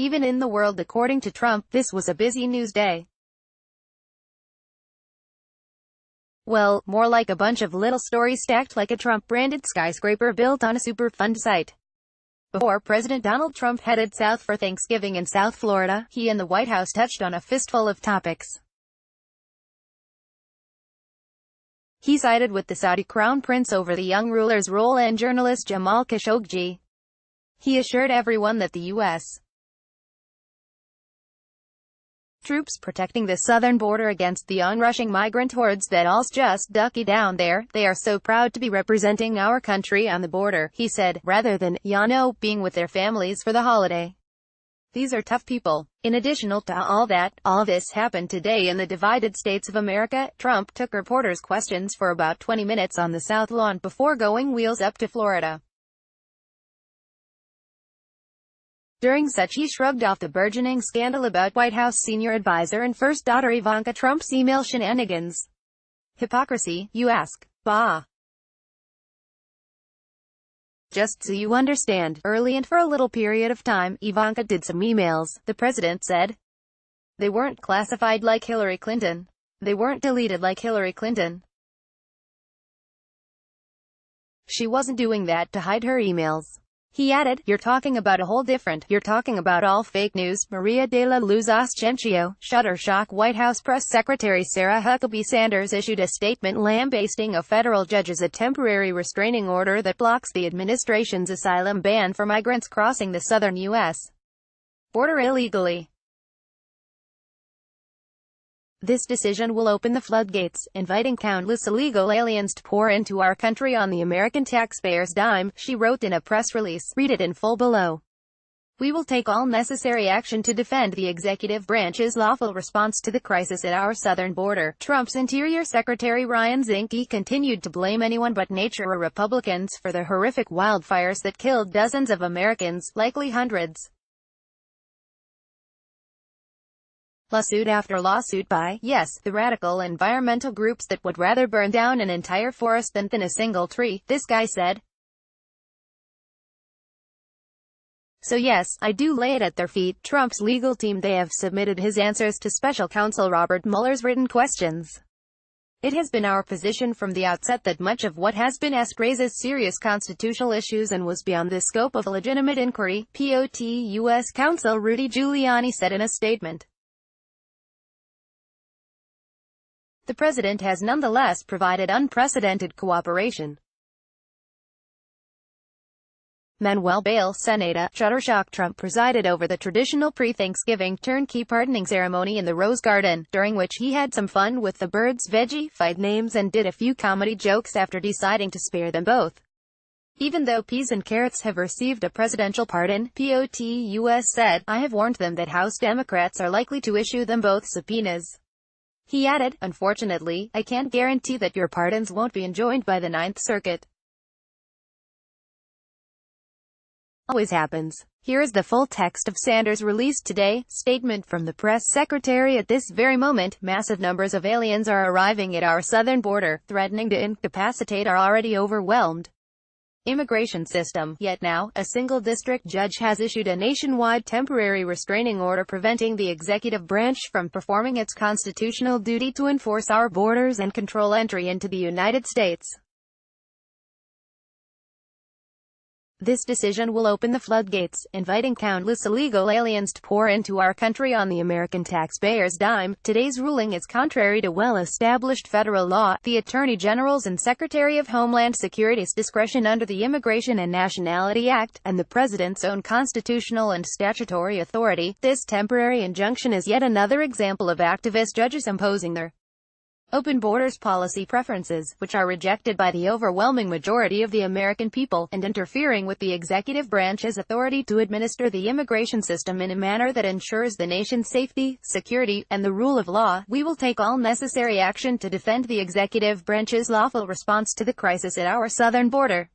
Even in the world according to Trump, this was a busy news day. Well, more like a bunch of little stories stacked like a Trump-branded skyscraper built on a Superfund site. Before President Donald Trump headed south for Thanksgiving in South Florida, he and the White House touched on a fistful of topics. He sided with the Saudi crown prince over the young ruler's role and journalist Jamal Khashoggi. He assured everyone that the U.S. troops protecting the southern border against the onrushing migrant hordes that all's just ducky down there. They are so proud to be representing our country on the border, he said, rather than, being with their families for the holiday. These are tough people. In addition to all this happened today in the divided states of America. Trump took reporters' questions for about 20 minutes on the South Lawn before going wheels up to Florida. During such, he shrugged off the burgeoning scandal about White House senior advisor and first daughter Ivanka Trump's email shenanigans. Hypocrisy, you ask? Bah. Just so you understand, early and for a little period of time, Ivanka did some emails, the president said. They weren't classified like Hillary Clinton. They weren't deleted like Hillary Clinton. She wasn't doing that to hide her emails. He added, you're talking about all fake news. Maria de la Luz Ascencio, Shuttershock. White House Press Secretary Sarah Huckabee Sanders issued a statement lambasting a federal judge's temporary restraining order that blocks the administration's asylum ban for migrants crossing the southern U.S. border illegally. This decision will open the floodgates, inviting countless illegal aliens to pour into our country on the American taxpayer's dime, she wrote in a press release. Read it in full below. We will take all necessary action to defend the executive branch's lawful response to the crisis at our southern border. Trump's Interior Secretary Ryan Zinke continued to blame anyone but nature or Republicans for the horrific wildfires that killed dozens of Americans, likely hundreds. Lawsuit after lawsuit by, the radical environmental groups that would rather burn down an entire forest than thin a single tree, this guy said. So yes, I do lay it at their feet. Trump's legal team, they have submitted his answers to special counsel Robert Mueller's written questions. It has been our position from the outset that much of what has been asked raises serious constitutional issues and was beyond the scope of a legitimate inquiry, U.S. counsel Rudy Giuliani said in a statement. The president has nonetheless provided unprecedented cooperation. Manuel Bail, Senator, Shuttershock. Trump presided over the traditional pre-Thanksgiving turnkey pardoning ceremony in the Rose Garden, during which he had some fun with the birds' veggie-fied names and did a few comedy jokes after deciding to spare them both. Even though peas and carrots have received a presidential pardon, POTUS said, I have warned them that House Democrats are likely to issue them both subpoenas. He added, unfortunately, I can't guarantee that your pardons won't be enjoined by the Ninth Circuit. Always happens. Here is the full text of Sanders' released today statement from the press secretary. At this very moment, massive numbers of aliens are arriving at our southern border, threatening to incapacitate our already overwhelmed immigration system. Yet now, a single district judge has issued a nationwide temporary restraining order preventing the executive branch from performing its constitutional duty to enforce our borders and control entry into the United States. This decision will open the floodgates, inviting countless illegal aliens to pour into our country on the American taxpayer's dime. Today's ruling is contrary to well-established federal law, the Attorney General's and Secretary of Homeland Security's discretion under the Immigration and Nationality Act, and the President's own constitutional and statutory authority. This temporary injunction is yet another example of activist judges imposing their open borders policy preferences, which are rejected by the overwhelming majority of the American people, and interfering with the executive branch's authority to administer the immigration system in a manner that ensures the nation's safety, security, and the rule of law. We will take all necessary action to defend the executive branch's lawful response to the crisis at our southern border.